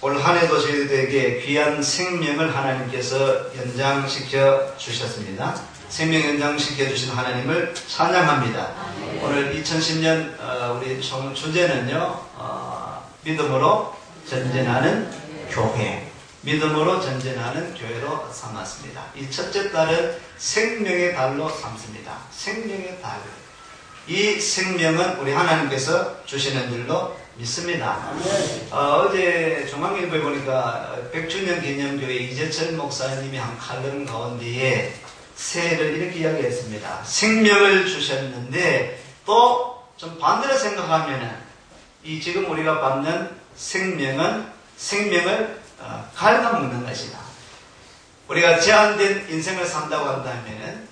올 한 해도 저희들에게 귀한 생명을 하나님께서 연장시켜 주셨습니다. 생명 연장시켜 주신 하나님을 찬양합니다. 오늘 2010년 우리 주제는요, 믿음으로 전진하는 교회, 믿음으로 전진하는 교회로 삼았습니다. 이 첫째 달은 생명의 달로 삼습니다. 생명의 달. 이 생명은 우리 하나님께서 주시는 줄로 믿습니다. 어제 중앙일보에 보니까 100주년 기념교회 이재철 목사님이 한 칼럼 가운데에 새해를 이렇게 이야기했습니다. 생명을 주셨는데 또 좀 반대로 생각하면은 이 지금 우리가 받는 생명은 생명을 갉아먹는 것이다. 우리가 제한된 인생을 산다고 한다면은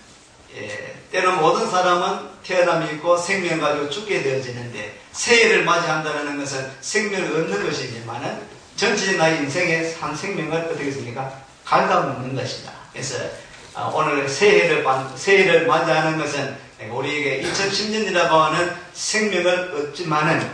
때로 모든 사람은 태어남이 있고 생명 가지고 죽게 되어지는데 새해를 맞이한다는 것은 생명을 얻는 것이지만은 전체적인 나의 인생의 한 생명을 어떻게 했습니까? 갉아먹는 것이다. 그래서 오늘 새해를 맞이하는 것은 우리에게 2010년이라고 하는 생명을 얻지만은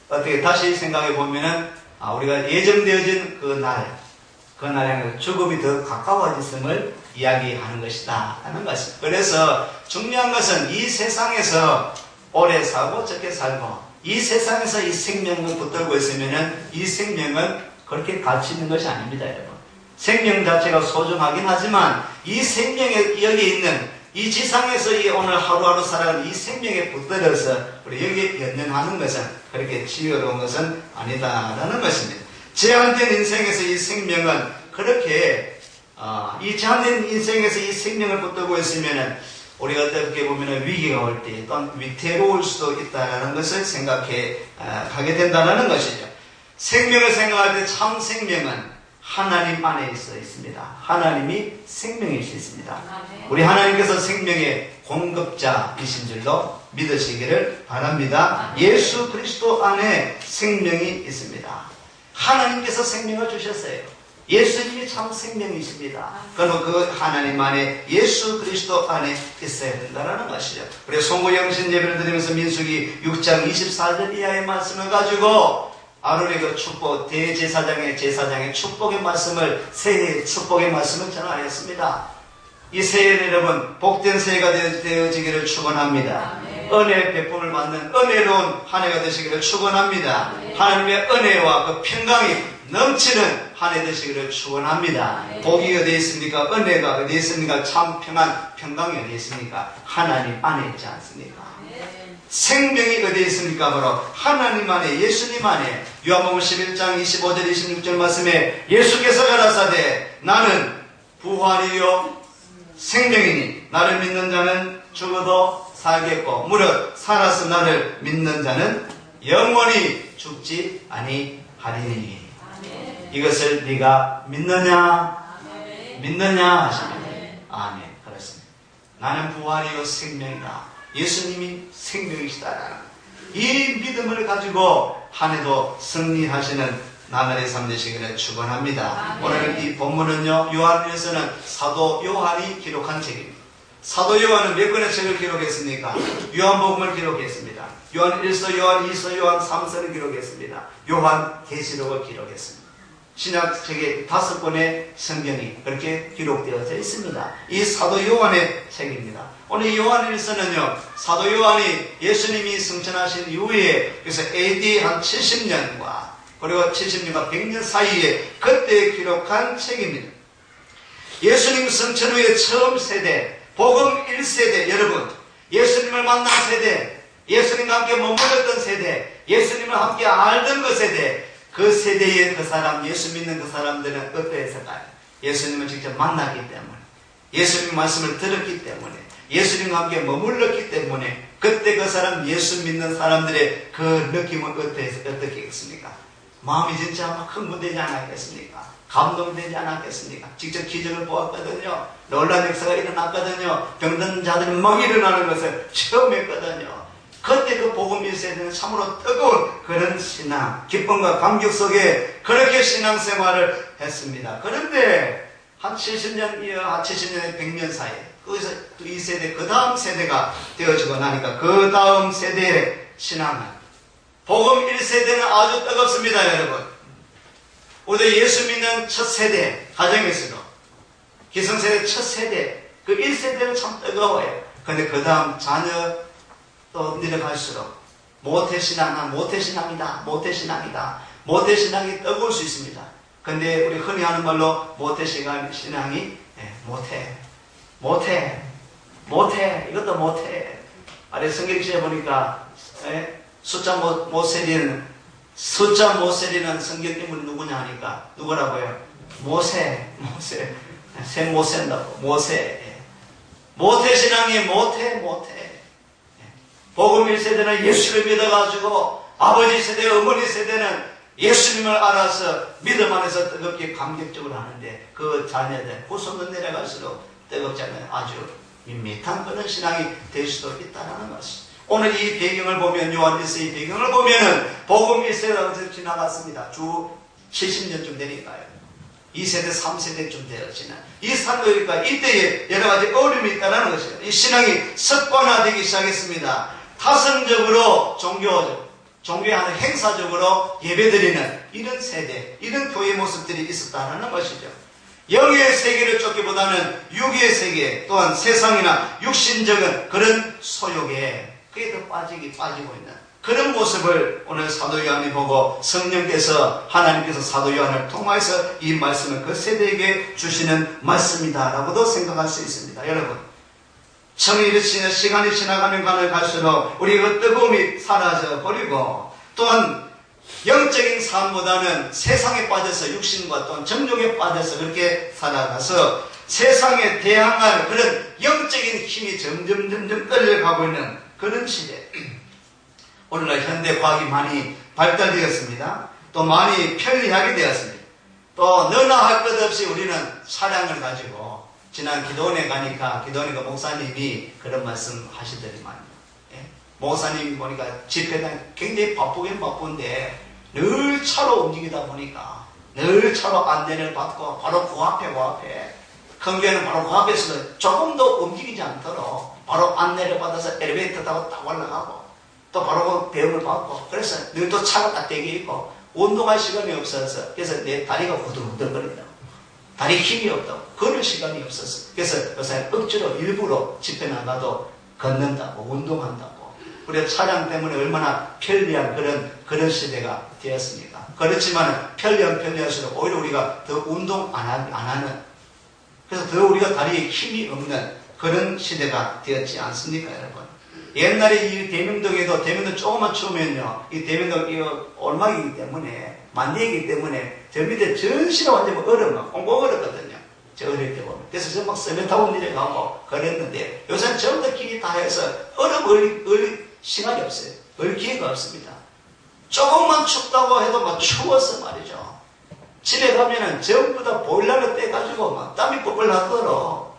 어떻게 다시 생각해 보면은 우리가 예정되어진 그 날에 죽음이 더 가까워졌음을 이야기하는 것이다 하는 것입니다. 그래서 중요한 것은 이 세상에서 오래 살고 적게 살고 이 세상에서 이 생명을 붙들고 있으면은 이 생명은 그렇게 가치 있는 것이 아닙니다, 여러분. 생명 자체가 소중하긴 하지만 이 생명에 여기 있는 이 지상에서 이 오늘 하루하루 살아가는 이 생명에 붙들어서 우리 여기에 연연하는 것은 그렇게 지혜로운 것은 아니다라는 것입니다. 제한된 인생에서 이 생명은 그렇게 이 제한된 인생에서 이 생명을 붙들고 있으면은 우리가 어떻게 보면 위기가 올 때 또한 위태로울 수도 있다는 것을 생각해 가게 된다는 것이죠. 생명을 생각할 때 참 생명은 하나님 안에 있습니다. 하나님이 생명이시습니다. 우리 하나님께서 생명의 공급자이신 줄로 믿으시기를 바랍니다. 예수 그리스도 안에 생명이 있습니다. 하나님께서 생명을 주셨어요. 예수님이 참 생명이십니다. 그럼 그 하나님 안에 예수 그리스도 안에 있어야 된다는 것이죠. 우리 송구영신 예배를 드리면서 민수기 6장 24절 이하의 말씀을 가지고 아론의 그 축복, 대제사장의 축복의 말씀을, 새해의 축복의 말씀을 전하였습니다. 이 새해는 여러분, 복된 새해가 되어지기를 축원합니다. 은혜 베품을 받는 은혜로운 한 해가 되시기를 축원합니다. 하나님의 은혜와 그 평강이 넘치는 한 해 되시기를 축원합니다. 복이 어디 있습니까? 은혜가 어디 있습니까? 참 평강이 어디 있습니까? 하나님 안에 있지 않습니까? 생명이 어디에 있습니까? 바로 하나님 안에, 예수님 안에. 요한복음 11장 25절 26절 말씀에 예수께서 가라사대 나는 부활이요 생명이니 나를 믿는 자는 죽어도 살겠고 무릇 살아서 나를 믿는 자는 영원히 죽지 아니하리니. 이것을 네가 믿느냐? 믿느냐 하시면 아멘. 그렇습니다. 나는 부활이요 생명이다. 예수님이 생명이시다라는 이 믿음을 가지고 한 해도 승리하시는 나날의 삶 되시기를 축원합니다. 오늘 이 본문은요, 요한일서는 사도 요한이 기록한 책입니다. 사도 요한은 몇 권의 책을 기록했습니까? 요한복음을 기록했습니다. 요한 1서, 요한 2서, 요한 3서를 기록했습니다. 요한 계시록을 기록했습니다. 신약책에 5권의 성경이 그렇게 기록되어져 있습니다. 이 사도 요한의 책입니다. 오늘 요한 1서는요, 사도 요한이 예수님이 승천하신 이후에, 그래서 AD 한 70년과 그리고 70년과 100년 사이에 그때 기록한 책입니다. 예수님 승천 후에 처음 세대, 복음 1세대, 여러분, 예수님을 만난 세대, 예수님과 함께 머물렀던 세대, 예수님을 함께 알던 그 세대, 그 세대의 그 사람, 예수 믿는 그 사람들은 어떠했을까요? 예수님을 직접 만났기 때문에, 예수님 말씀을 들었기 때문에, 예수님과 함께 머물렀기 때문에, 그때 그 사람, 예수 믿는 사람들의 그 느낌은 어떻겠습니까? 마음이 진짜 막 흥분되지 않았겠습니까? 감동되지 않았겠습니까? 직접 기적을 보았거든요. 놀라운 역사가 일어났거든요. 병든 자들이 막 일어나는 것을 처음 했거든요. 그때 그 복음 1세대는 참으로 뜨거운 그런 신앙, 기쁨과 감격 속에 그렇게 신앙생활을 했습니다. 그런데 한 70년, 70년에 100년 사이에 거기서 또 2세대, 그 다음 세대가 되어지고 나니까 그 다음 세대의 신앙은 복음 1세대는 아주 뜨겁습니다, 여러분. 우리도 예수 믿는 첫 세대, 가정에서도 기성세대 첫 세대, 그 1세대는 참 뜨거워요. 근데 그 다음 자녀 또 내려갈수록 모태신앙이다. 모태신앙이 뜨거울 수 있습니다. 근데 우리 흔히 하는 말로 모태신앙이 못해. 이것도 못해. 아래 성경시에 보니까 숫자 못 세리는 성경 인물이 누구냐 하니까 누구라고요? 모세. 새 못 센다고. 모태신앙이 못해. 복음 1세대는 예수를 믿어가지고 아버지 세대, 어머니 세대는 예수님을 알아서 믿음 안에서 뜨겁게 감격적으로 하는데 그 자녀들 후손도 내려갈수록 뜨겁지 않은 아주 밋밋한 그런 신앙이 될 수도 있다는 것입니다. 오늘 이 배경을 보면 요한일서 이 배경을 보면은 복음 1세대가 지나갔습니다. 주 70년쯤 되니까요. 2세대, 3세대쯤 되었지만 이 산도니까 이때에 여러 가지 어려움이 있다는 것이에요. 이 신앙이 습관화되기 시작했습니다. 타성적으로 종교에 하는 행사적으로 예배드리는 이런 세대, 이런 교회 모습들이 있었다는 것이죠. 영의 세계를 쫓기보다는 육의 세계, 또한 세상이나 육신적인 그런 소욕에 그게 더 빠지고 있는 그런 모습을 오늘 사도 요한이 보고 하나님께서 사도 요한을 통해서 이 말씀을 그 세대에게 주시는 말씀이다라고도 생각할 수 있습니다. 여러분, 시간이 지나가면 갈수록 우리 그 뜨거움이 사라져 버리고 또한 영적인 삶보다는 세상에 빠져서 육신과 또한 정욕에 빠져서 그렇게 살아가서 세상에 대항할 그런 영적인 힘이 점점 떨어져가고 있는 그런 시대. 오늘날 현대 과학이 많이 발달되었습니다. 또 많이 편리하게 되었습니다. 또 너나 할 것 없이 우리는 차량을 가지고 지난 기도원에 가니까 기도원에 목사님이 그런 말씀 하시더니만 목사님 보니까 집회당 굉장히 바쁘긴 바쁜데 늘 차로 움직이다 보니까 늘 차로 안내를 받고 바로 그 앞에 큰 교회는 바로 그 앞에서도 조금도 움직이지 않도록 바로 안내를 받아서 엘리베이터 타고 딱 올라가고 또 바로 그 배움을 받고 그래서 늘 또 차가 딱 대기 있고 운동할 시간이 없어서 그래서 내 다리가 후들후들거린다고 다리 힘이 없다고 걸을 시간이 없었어. 그래서 요새 억지로 일부러 집회 나가도 걷는다고 운동한다고 우리가 차량 때문에 얼마나 편리한 그런 시대가 되었습니까? 그렇지만 편리할수록 오히려 우리가 더 운동 안 하는 그래서 더 우리가 다리에 힘이 없는 그런 시대가 되었지 않습니까, 여러분? 옛날에 이 대명동에도 대명동 조금만 추우면요, 이 대명동 이 올막이기 때문에 만대이기 때문에 저 밑에 전시가 완전 얼음, 꽁꽁 얼었거든요. 저 어릴 때 보면. 그래서 저 막 썰매 타고 내려가고 그랬는데 요새는 전부 다 길이 다 해서 얼음 얼릴 시간이 없어요. 얼 기회가 없습니다. 조금만 춥다고 해도 막 추워서 말이죠. 집에 가면은 전부 다 보일러를 떼가지고 막 땀이 뻘뻘 나도록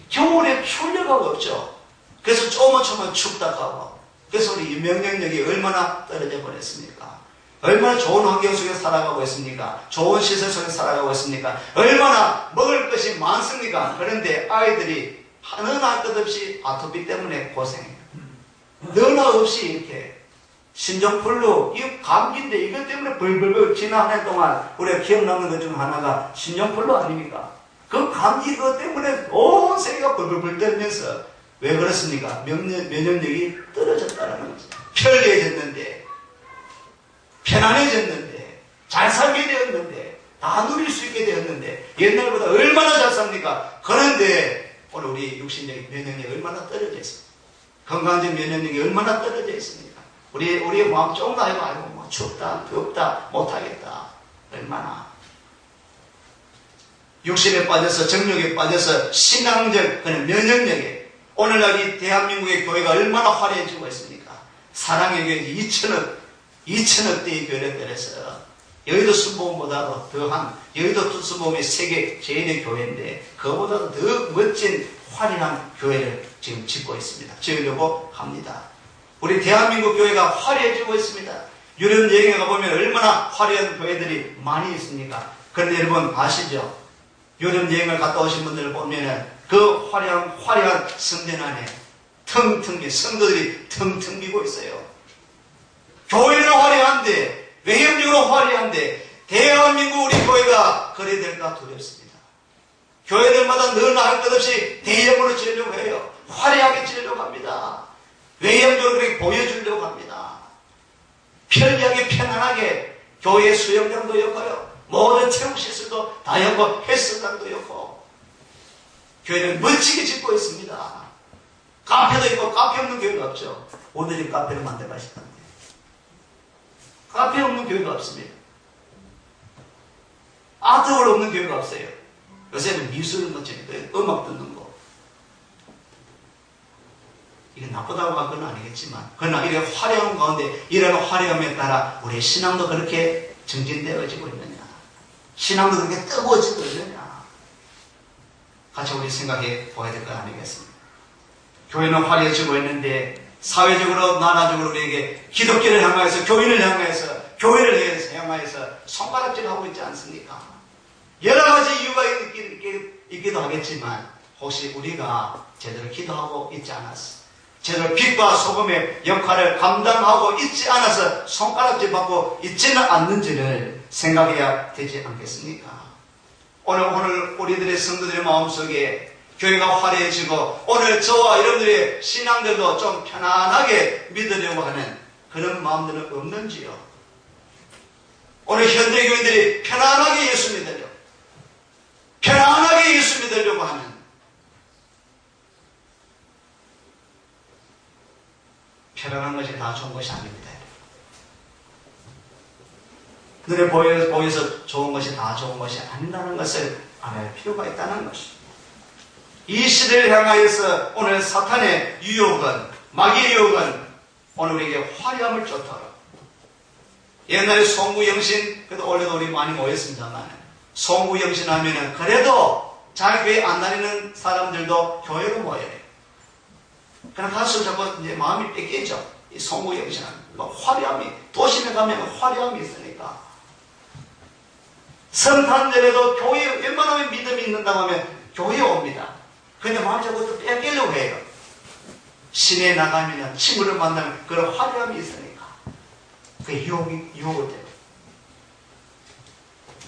겨울에 추울 여가 없죠. 그래서 조금만 추면 춥다 하고 그래서 우리 면역력이 얼마나 떨어져 버렸습니까? 얼마나 좋은 환경 속에 살아가고 있습니까? 좋은 시설 속에 살아가고 있습니까? 얼마나 먹을 것이 많습니까? 그런데 아이들이 하나 할 것 없이 아토피 때문에 고생해요. 너나 없이 이렇게 신종플루, 이 감기인데 이것 때문에 벌벌벌 지난 한 해 동안 우리가 기억나는 것 중 하나가 신종플루 아닙니까? 그 감기 그것 때문에 온 세계가 벌벌벌 떨면서 왜 그렇습니까? 면역력이 떨어졌다는 거죠. 편리해졌는데, 편안해졌는데, 잘 살게 되었는데, 다 누릴 수 있게 되었는데, 옛날보다 얼마나 잘 삽니까? 그런데 오늘 우리 육신적인 면역력이 얼마나 떨어져 있습니까? 건강적 면역력이 얼마나 떨어져 있습니까? 우리의 마음 조금 더 해봐. 아이고, 뭐 춥다, 덥다, 못하겠다. 얼마나. 육신에 빠져서, 정욕에 빠져서, 신앙적, 그런 면역력에, 오늘날 이 대한민국의 교회가 얼마나 화려해지고 있습니까? 사랑의 교회 2천억 대의 교회를 때려서, 여의도 순복음보다도 더한, 여의도 순복음의 세계 제일의 교회인데, 그거보다도 더 멋진 화려한 교회를 지금 짓고 있습니다. 지으려고 합니다. 우리 대한민국 교회가 화려해지고 있습니다. 유럽 여행에 가보면 얼마나 화려한 교회들이 많이 있습니까? 그런데 여러분 아시죠? 유럽 여행을 갔다 오신 분들을 보면은 그 화려한 성전 안에 성도들이 텅텅 비고 있어요. 교회는 화려한데, 외형적으로 화려한데, 대한민국 우리 교회가 그래야 될까 두렵습니다. 교회들마다 너나 할 것 없이 대형으로 지으려고 해요. 화려하게 지으려고 합니다. 외형적으로 그렇게 보여주려고 합니다. 편리하게 편안하게 교회 수영장도 였고요. 모든 체육시설도 다 였고 헬스장도 였고 교회는 멋지게 짓고 있습니다. 카페도 있고 카페 없는 교회가 없죠. 오늘이 카페를 만들어가시던데 카페 없는 교회가 없습니다. 아트홀 없는 교회가 없어요. 요새는 미술을 멋지니까 음악 듣는 거 이게 나쁘다고 할 건 아니겠지만 그러나 이렇게 화려한 가운데 이런 화려함에 따라 우리의 신앙도 그렇게 증진되어지고 있느냐, 신앙도 그렇게 뜨거워지고 있느냐, 같이 우리 생각해 보아야 될 것 아니겠습니까? 교회는 화려해지고 있는데 사회적으로 나라적으로 우리에게 기독교를 향하여서 교인을 향하여서 향하여서 손가락질을 하고 있지 않습니까? 여러 가지 이유가 있기도 하겠지만 혹시 우리가 제대로 기도하고 있지 않았어, 제대로 빛과 소금의 역할을 감당하고 있지 않아서 손가락질 받고 있지는 않는지를 생각해야 되지 않겠습니까? 오늘 우리들의 성도들의 마음속에 교회가 화려해지고 오늘 저와 여러분들의 신앙들도 좀 편안하게 믿으려고 하는 그런 마음들은 없는지요? 오늘 현대 교인들이 편안하게 예수 믿으려고, 편안하게 예수 믿으려고 하는 편안한 것이 다 좋은 것이 아닙니다. 눈에 보여서 좋은 것이 다 좋은 것이 아니라는 것을 알아야 필요가 있다는 것입니다. 이 시대를 향하여서 오늘 사탄의 유혹은, 마귀의 유혹은 오늘 우리에게 화려함을 쫓도록, 옛날에 송구영신, 그래도 원래도 우리 많이 모였습니다만 송구영신 하면은 그래도 잘 교회 안 다니는 사람들도 교회로 모여요. 그러나 갈수록 자꾸 이제 마음이 뺏기죠. 이 송구영신은 화려함이, 도심에 가면 화려함이 있으니까. 성탄절에도 교회 웬만하면 믿음이 있는다고 하면 교회에 옵니다. 근데 마음이 자꾸 또 뺏기려고 해요. 시내에 나가면 친구를 만나면 그런 화려함이 있으니까. 그게 유혹을 돼요.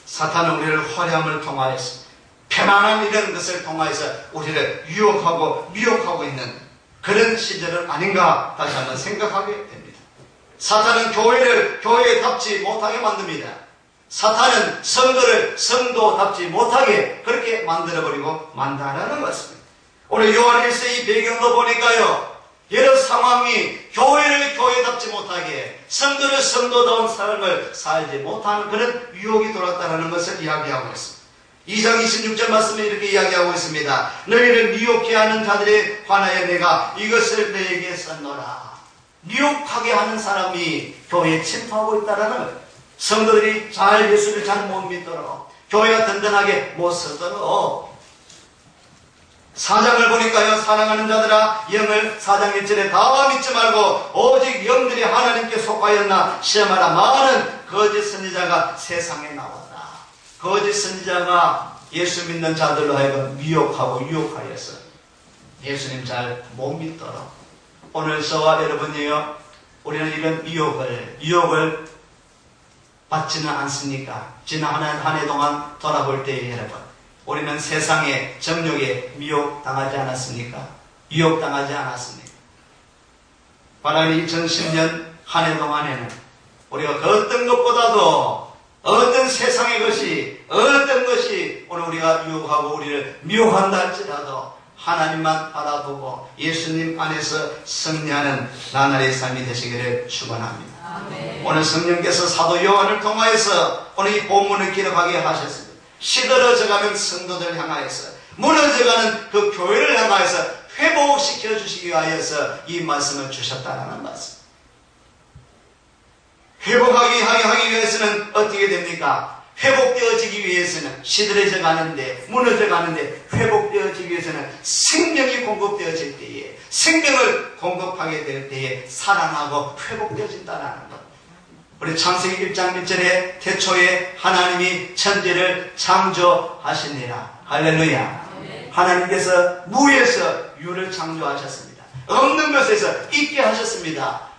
사탄은 우리를 화려함을 통하여서, 편안한 이런 것을 통하여서 우리를 유혹하고 미혹하고 있는 그런 시절은 아닌가 다시 한번 생각하게 됩니다. 사탄은 교회를 교회답지 못하게 만듭니다. 사탄은 성도를 성도답지 못하게 그렇게 만들어버리고 만다라는 것입니다. 오늘 요한 1서 이 배경도 보니까요, 여러 상황이 교회를 교회답지 못하게, 성도를 성도다운 삶을 살지 못하는 그런 유혹이 돌았다는 것을 이야기하고 있습니다. 2장 26절 말씀에 이렇게 이야기하고 있습니다. 너희를 미혹해 하는 자들에 관하여 내가 이것을 너에게 썼노라. 미혹하게 하는 사람이 교회에 침투하고 있다는 거예요. 성도들이 예수를 잘 못 믿도록, 교회가 든든하게 못 서도록. 4장을 보니까요, 사랑하는 자들아 영을 4장 1절에 다 믿지 말고 오직 영들이 하나님께 속하였나 시험하라. 많은 거짓 선지자가 세상에 나왔다. 거짓 선지자가 예수 믿는 자들로 하여금 미혹하고 유혹하여서 예수님 잘 못 믿도록. 오늘 저와 여러분이요, 우리는 이런 유혹을 받지는 않습니까? 지난 한 해 동안 돌아볼 때에 여러분, 우리는 세상의 정욕에 미혹당하지 않았습니까? 유혹당하지 않았습니까? 바로 2010년 한 해 동안에는 우리가 그 어떤 것보다도 어떤 세상의 것이, 어떤 것이 오늘 우리가 유혹하고 우리를 미혹한다 할지라도 하나님만 바라보고 예수님 안에서 승리하는 나날의 삶이 되시기를 축원합니다. 아멘. 오늘 성령께서 사도 요한을 통하여서 오늘 이 본문을 기록하게 하셨습니다. 시들어져가는 성도들을 향하여서, 무너져가는 그 교회를 향하여서 회복시켜 주시기 위하여서 이 말씀을 주셨다는 말씀. 회복하기 위해서는 어떻게 됩니까? 회복되어지기 위해서는, 시들어져 가는데, 무너져 가는데 회복되어지기 위해서는 생명이 공급되어질 때에, 생명을 공급하게 될 때에 살아나고 회복되어진다는 것. 우리 창세기 1장 1절에 태초에 하나님이 천지를 창조하시니라. 할렐루야. 하나님께서 무에서 유를 창조하셨습니다. 없는 것에서 있게 하셨습니다.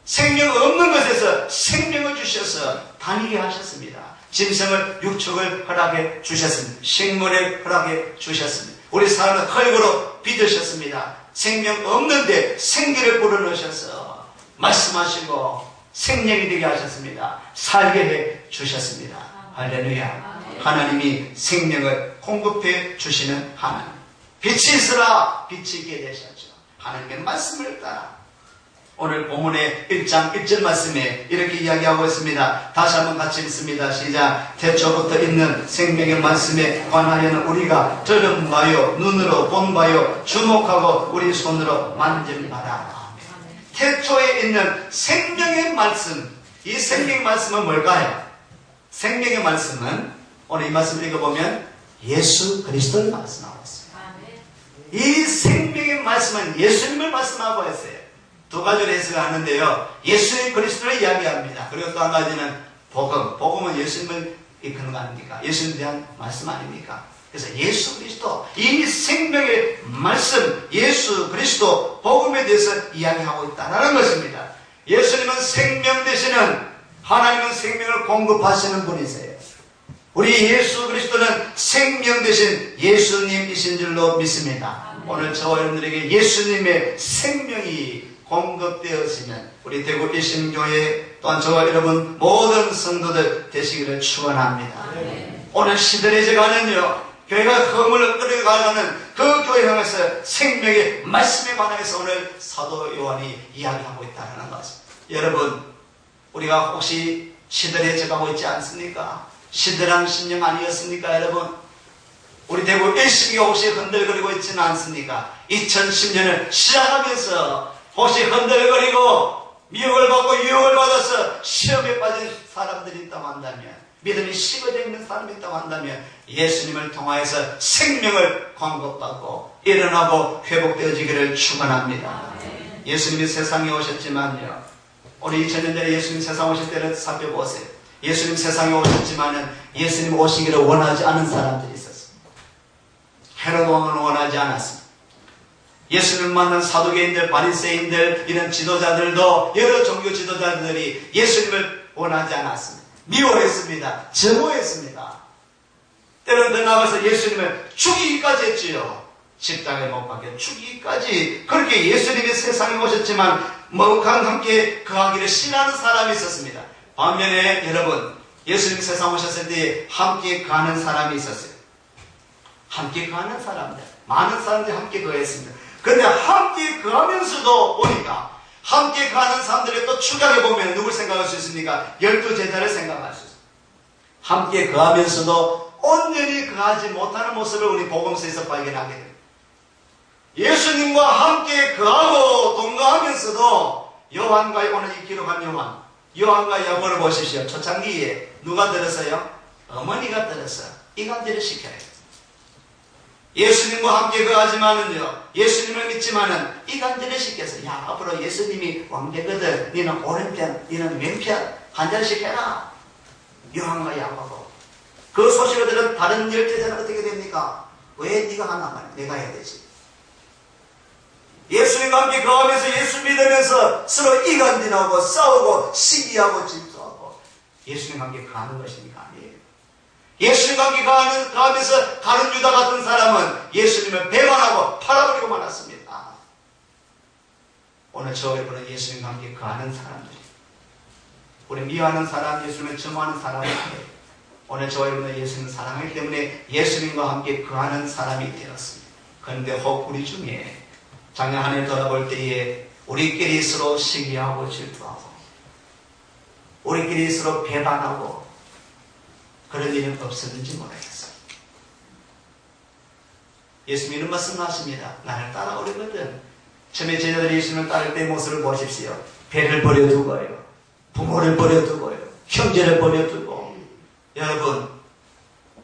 생명 없는 것에서 생명을 주셔서 다니게 하셨습니다. 짐승을 육축을 허락해 주셨습니다. 식물을 허락해 주셨습니다. 우리 삶을 흙으로 빚으셨습니다. 생명 없는데 생기를 불어넣으셔서 말씀하시고 생명이 되게 하셨습니다. 살게 해 주셨습니다. 할렐루야. 하나님이 생명을 공급해 주시는 하나님. 빛이 있으라 빛이 있게 되셨죠. 하나님의 말씀을 따라 오늘 본문의 1장 1절 말씀에 이렇게 이야기하고 있습니다. 다시 한번 같이 읽습니다. 시작. 태초부터 있는 생명의 말씀에 관하여는 우리가 들은 바요 눈으로 본 바요 주목하고 우리 손으로 만진 바라. 태초에 있는 생명의 말씀. 이 생명의 말씀은 뭘까요? 생명의 말씀은 오늘 이 말씀을 읽어보면 예수 그리스도를 말씀하고 있어요. 이 생명의 말씀은 예수님을 말씀하고 있어요. 두 가지로 해석하는데요. 예수의 그리스도를 이야기합니다. 그리고 또 한 가지는 복음. 복음은 예수님을 이끄는 거 아닙니까? 예수님에 대한 말씀 아닙니까? 그래서 예수 그리스도, 이 생명의 말씀, 예수 그리스도, 복음에 대해서 이야기하고 있다는 것입니다. 예수님은 생명 되시는, 하나님은 생명을 공급하시는 분이세요. 우리 예수 그리스도는 생명 되신 예수님이신 줄로 믿습니다. 오늘 저와 여러분들에게 예수님의 생명이 공급되었으면 우리 대구 일심교회 또한 저와 여러분 모든 성도들 되시기를 축원합니다. 오늘 시들해져가는요 교회가 허물을 끌어가는 그 교회 향해서 생명의 말씀에 관해서 오늘 사도 요한이 이야기하고 있다는 것입니다. 여러분 우리가 혹시 시들해져가고 있지 않습니까? 시들한 심령 아니었습니까 여러분? 우리 대구 일심교회 혹시 흔들거리고 있지는 않습니까? 2010년을 시작하면서 혹시 흔들거리고 미혹을 받고 유혹을 받아서 시험에 빠진 사람들이 있다고 한다면, 믿음이 식어져 있는 사람이 있다고 한다면 예수님을 통하여서 생명을 공급받고 일어나고 회복되어지기를 축원합니다. 예수님이 세상에 오셨지만요, 우리 2000년 전에 예수님 세상에 오실 때를 살펴보세요. 예수님 세상에 오셨지만은 예수님 오시기를 원하지 않은 사람들이 있었습니다. 헤롯 왕은 원하지 않았습니다. 예수님을 만난 사두개인들, 바리새인들, 이런 지도자들도, 여러 종교 지도자들이 예수님을 원하지 않았습니다. 미워했습니다. 증오했습니다. 때론 더 나아가서 예수님을 죽이기까지 했지요. 십자가에 못 박혀 죽이기까지. 그렇게 예수님이 세상에 오셨지만 먹방 함께 거하기를 싫어하는 사람이 있었습니다. 반면에 여러분, 예수님 세상 오셨을 때 함께 거하는 사람이 있었어요. 함께 거하는 사람들, 많은 사람들이 함께 거했습니다. 그런데 함께 거하면서도 보니까 함께 거하는 사람들이 또 추가해 보면 누굴 생각할 수 있습니까? 12제자를 생각할 수 있습니다. 함께 거하면서도 온전히 거하지 못하는 모습을 우리 복음서에서 발견하게 됩니다. 예수님과 함께 거하고 동거하면서도 요한과의 오늘 이 기록한 요한과 야고보를 보십시오. 초창기에 누가 들었어요? 어머니가 들었어요. 이간질을 시켜요. 예수님과 함께 거하지만은요, 예수님을 믿지만은 이간질을 시켜서, 야, 앞으로 예수님이 왕되거든. 너는 오른편, 너는 왼편, 한 잔씩 해라. 요한과 야고보. 그 소식을 들은 다른 12제자는 어떻게 됩니까? 왜 네가 하나만 내가 해야 되지? 예수님과 함께 거하면서 예수 믿으면서 서로 이간질하고 싸우고 시기하고 질투하고 예수님과 함께 거하는 것입니까? 아니에요. 예수님과 함께 거하면서 다른 유다 같은 사람은 예수님을 배반하고 팔아버리고 말았습니다. 오늘 저와 여러분은 예수님과 함께 거하는 사람들이, 우리 미워하는 사람, 예수님을 증오하는 사람은 아니에요. 오늘 저와 여러분은 예수님을 사랑하기 때문에 예수님과 함께 거하는 사람이 되었습니다. 그런데 혹 우리 중에 작년 한 해 돌아볼 때에 우리끼리 서로 시기하고 질투하고 우리끼리 서로 배반하고 그런 일은 없었는지 모르겠어요. 예수님이 이런 말씀을 하십니다. 나를 따라오려거든. 처음에 제자들이 예수님을 따를 때의 모습을 보십시오. 배를 버려두고요, 부모를 버려두고요, 형제를 버려두고. 여러분,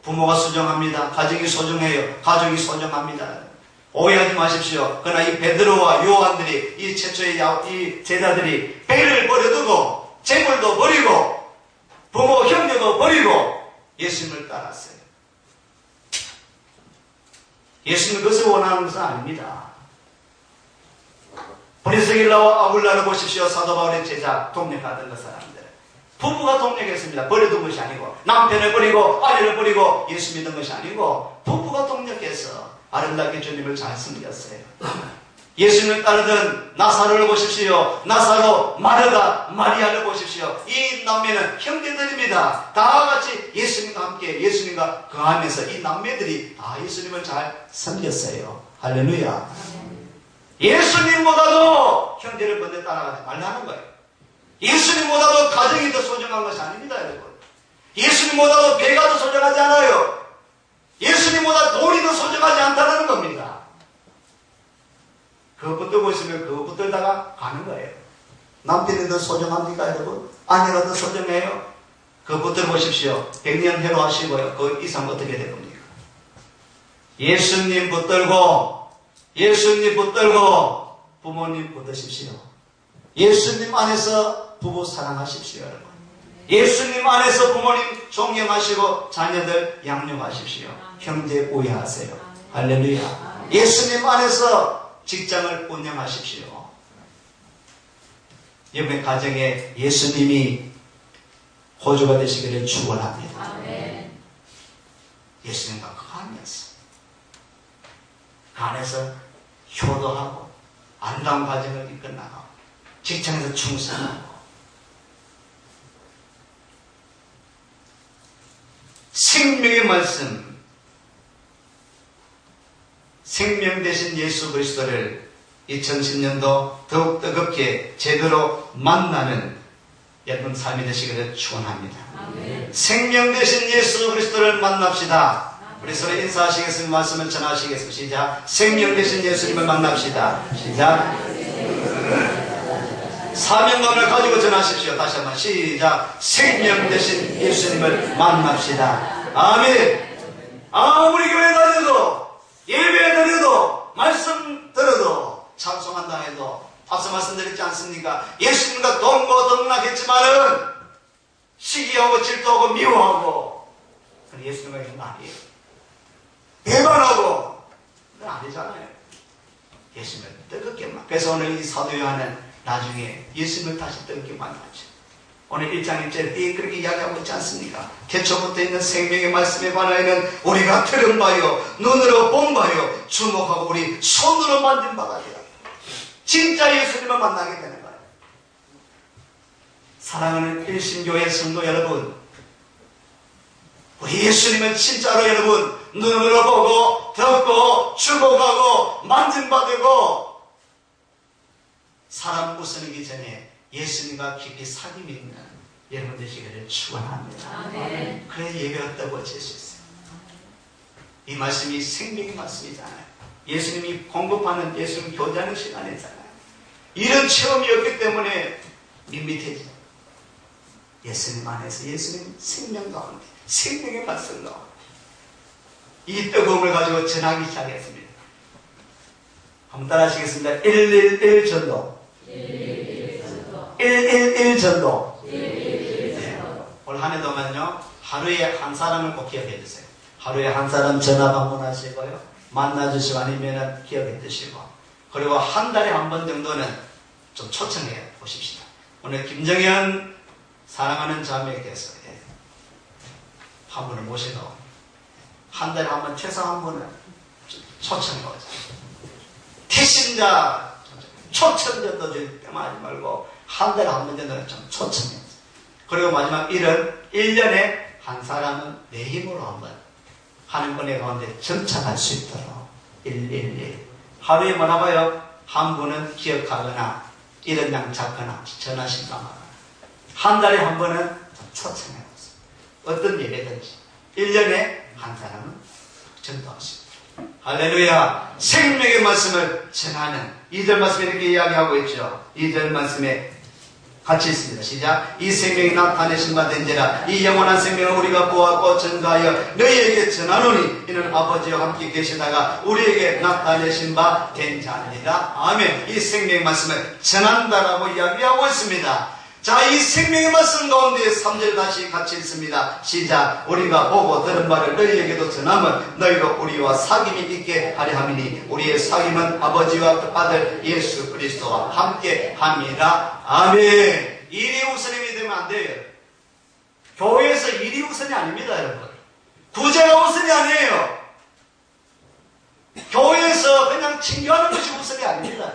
부모가 소중합니다. 가정이 소중해요. 가족이 소중합니다. 오해하지 마십시오. 그러나 이 베드로와 요한들이, 이 최초의 이 제자들이 배를 버려두고 재물도 버리고 부모 형제도 버리고 예수님을 따랐어요. 예수님은 그것을 원하는 것은 아닙니다. 브리스길라와 아굴라를 보십시오. 사도 바울의 제자, 동력하던 그 사람들. 부부가 동력했습니다. 버려둔 것이 아니고, 남편을 버리고 아내를 버리고 예수 믿는 것이 아니고, 부부가 동력해서 아름답게 주님을 잘 섬겼어요. 예수님을 따르던 나사로를 보십시오. 나사로, 마르다, 마리아를 보십시오. 이 남매는 형제들입니다. 다 같이 예수님과 함께 예수님과 거하면서 이 남매들이 다 예수님을 잘 섬겼어요. 할렐루야. 예수님보다도 형제를 먼저 따라가지 말라는 거예요. 예수님보다도 가정이 더 소중한 것이 아닙니다, 여러분. 예수님보다도 배가 더 소중하지 않아요. 예수님보다 돈이 더 소중하지 않다는 겁니다. 그거 붙들고 있으면 그거 붙들다가 가는 거예요. 남편이 더 소중합니까, 여러분? 아내가 더 소중해요? 그거 붙들어 보십시오. 100년 해로하시고요. 그 이상 어떻게 될 겁니까? 예수님 붙들고 부모님 붙드십시오. 예수님 안에서 부부 사랑하십시오, 여러분. 예수님 안에서 부모님 존경하시고 자녀들 양육하십시오. 형제 우애하세요. 할렐루야. 예수님 안에서 직장을 운영하십시오. 여러분의 가정에 예수님이 호주가 되시기를 축원합니다. 예수님과 거하면서 그 안에서 효도하고 아름다운 가정을 이끌어나가고 직장에서 충성하고 생명의 말씀, 생명 되신 예수 그리스도를 2010년도 더욱 뜨겁게 제대로 만나는 여러분 삶이 되시기를 축원합니다. 생명 되신 예수 그리스도를 만납시다. 우리 서로 인사하시겠습니다. 말씀을 전하시겠습니다. 시작. 생명 되신 예수님을 만납시다. 시작. 사명감을 가지고 전하십시오. 다시 한번 시작. 생명 되신 예수님을 만납시다. 아멘. 아무리 교회 다녀도 예배 드려도 말씀 들어도 찬송한다 해도 앞서 말씀드렸지 않습니까? 예수님과 동고동락했지만은 시기하고 질투하고 미워하고 예수님과 있는 거 아니에요. 배반하고 그건 아니잖아요. 예수님을 뜨겁게 만. 그래서 오늘 이 사도 요한은 나중에 예수님을 다시 뜨겁게 만나죠. 오늘 1장 1절에 그렇게 이야기하고 있지 않습니까? 태초부터 있는 생명의 말씀에 관하여는 우리가 들은 바요, 눈으로 본 바요, 주목하고 우리 손으로 만진 바가 되라. 진짜 예수님을 만나게 되는 거예요. 사랑하는 일신교회 성도 여러분, 우리 예수님은 진짜로 여러분 눈으로 보고 듣고 주목하고 만진받고 사람 웃으기 전에 예수님과 깊이 사귐이 있는 여러분 되시기를 축원합니다. 그래 예배가 뜨거워질 수 있어요. 이 말씀이 생명의 말씀이잖아요. 예수님이 공급하는 예수님 교제하는 시간이잖아요. 이런 체험이 없기 때문에 밋밋해져. 예수님 안에서 예수님 생명 가운데 생명의 말씀 가운데 이 뜨거움을 가지고 전하기 시작했습니다. 한번 따라 하시겠습니다. 111 전도 111 전도. 올 한 해 동안요 하루에 한 사람을 꼭 기억해 주세요. 하루에 한 사람 전화 방문하시고요 만나주시고 아니면 기억해 두시고 그리고 한 달에 한 번 정도는 좀 초청해 보십시다. 오늘 김정현 사랑하는 자매께서 한 분을 모시고 한 달에 한 번 최소 한 번은 초청해 보자. 태신자 초청전도 좀 뜸하지 말고 한 달에 한 번 정도는 좀 초청해. 그리고 마지막 1년에 한 사람은 내 힘으로 한번 하는 은혜 가운데 정착할 수 있도록 111 하루에 뭐라고요? 한 분은 기억하거나 이런 양 잡거나 전화 신청하거나 한 달에 한 번은 좀 초청해 보세요. 어떤 예배든지 1년에 한 사람은 전도하십니다. 할렐루야. 생명의 말씀을 전하는 2절 말씀에 이렇게 이야기하고 있죠. 2절 말씀에 같이 있습니다. 시작. 이 생명이 나타내신 바 된지라 이 영원한 생명을 우리가 보았고 전가하여 너희에게 전하노니 이는 아버지와 함께 계시다가 우리에게 나타내신 바 된 자니라. 아멘. 이 생명의 말씀을 전한다라고 이야기하고 있습니다. 자, 이 생명의 말씀 가운데 3절 다시 같이 있습니다. 시작. 우리가 보고 들은 바를 너희에게도 전하면 너희도 우리와 사귐이 있게 하려 함이니 우리의 사귐은 아버지와 아들 예수 그리스도와 함께 함이라. 아멘. 일이 우선이 되면 안 돼요. 교회에서 일이 우선이 아닙니다, 여러분. 구제가 우선이 아니에요. 교회에서 그냥 친교하는 것이 우선이 아닙니다.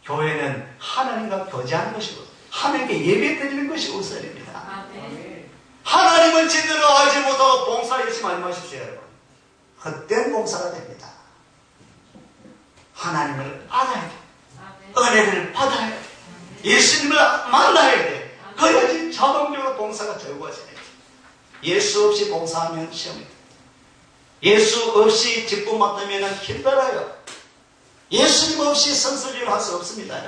교회는 하나님과 교제하는 것이고 하나님께 예배 드리는 것이 우선입니다. 하나님을 제대로 알지 못하고 봉사 열심히 하지 마십시오, 여러분. 헛된 봉사가 됩니다. 하나님을 알아야 돼. 은혜를 받아야 돼. 예수님을 만나야 돼. 그래야지 자동적으로 봉사가 되어져야 돼. 예수 없이 봉사하면 시험이다. 예수 없이 직분 맡으면 힘들어요. 예수님 없이 선서를 할 수 없습니다.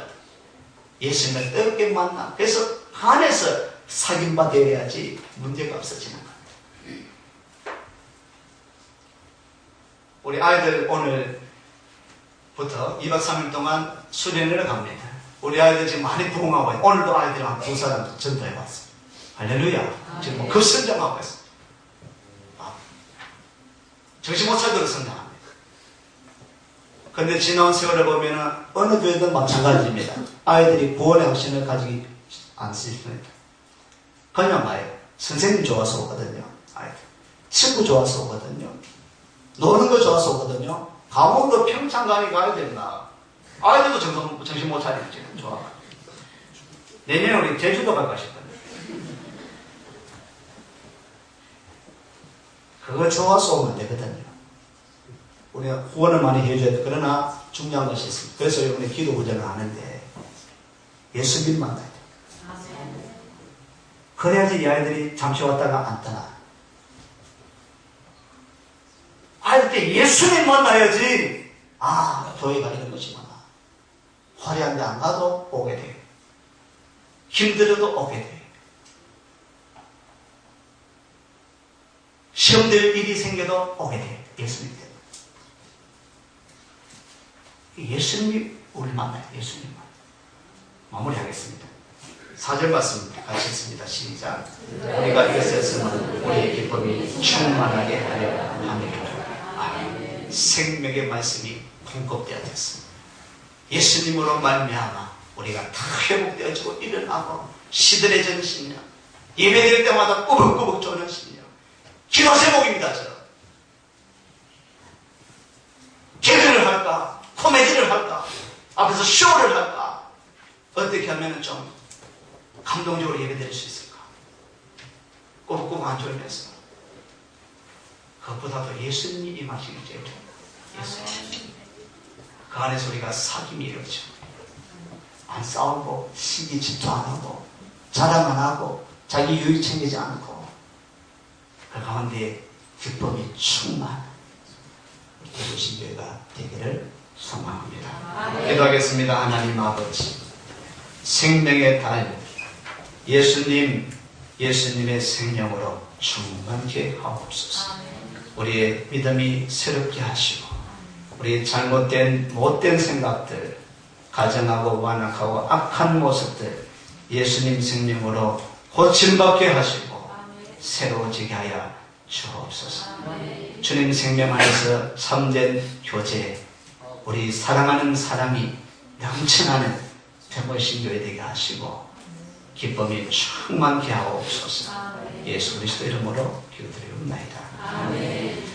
예수님을 뜨겁게 만나. 그래서 안에서 사귐바 되어야지 문제가 없어지는 거예요. 우리 아이들 오늘부터 2박 3일 동안 수련회를 갑니다. 우리 아이들 지금 많이 부흥하고 있어요. 오늘도 아이들이랑 두 사람 전도해봤어요. 할렐루야. 지금 뭐 급선정하고 있어요. 정신 못 차리도록 성장합니다. 근데 지나온 세월을 보면 어느 교회든 마찬가지입니다. 아이들이 구원의 확신을 가지기 않습니다. 그냥 봐요. 선생님 좋아서 오거든요. 아이들. 친구 좋아서 오거든요. 노는 거 좋아서 오거든요. 강원도 평창 가니까 아이들 나. 아이들도 정신 못 차리지. 좋아. 내년에 우리 제주도 갈까 싶어요. 그거 좋아서 오면 되거든요. 우리가 후원을 많이 해줘야 돼. 그러나 중요한 것이 있습니다. 그래서 이번에 기도 구제를 하는데 예수님 만나야 돼. 그래야지 이 아이들이 잠시 왔다가 안 떠나. 아이들 때 예수님 만나야지. 아, 교회가 이런 것이구나. 화려한데 안 가도 오게 돼. 힘들어도 오게 돼. 시험될 일이 생겨도 오게 돼. 예수님 때문에. 예수님이 우리 만나요. 예수님 만나요. 마무리하겠습니다. 4절 말씀 같이 읽습니다. 시작. 우리가 이것에서는 우리의 기쁨이 충만하게 하려 함이라. 생명의 말씀이 공급되어졌습니다. 예수님으로 말미암아 우리가 다 회복되어지고 일어나고 시들해지는 심령, 예배드릴 때마다 꾸벅꾸벅 쪼는 심령, 기도 제목입니다. 개그를 할까? 코미디를 할까? 앞에서 쇼를 할까? 어떻게 하면 좀 감동적으로 예배드릴 수 있을까? 꾸벅꾸벅 안 졸면서 그것보다도 예수님이 임하시기 제일 예수님. 그 안에서 우리가 사귐이 이루어지고 안 싸우고 시기 질투 안 하고 자랑 안 하고 자기 유익 챙기지 않고 그 가운데 기쁨이 충만한 대구신교회가 되기를 소망합니다. 기도하겠습니다. 하나님 아버지, 생명의 달 예수님의 생명으로 충만케 하옵소서. 우리의 믿음이 새롭게 하시고 우리의 잘못된 못된 생각들, 가정하고 완악하고 악한 모습들 예수님 생명으로 고침받게 하시고 새로워지게 하여 주옵소서. 주님 생명 안에서 참된 교제, 우리 사랑하는 사람이 넘쳐나는 백월신교회 되게 하시고 기쁨이 충만케 하옵소서. 예수 그리스도 이름으로 기도드리옵나이다. 아멘.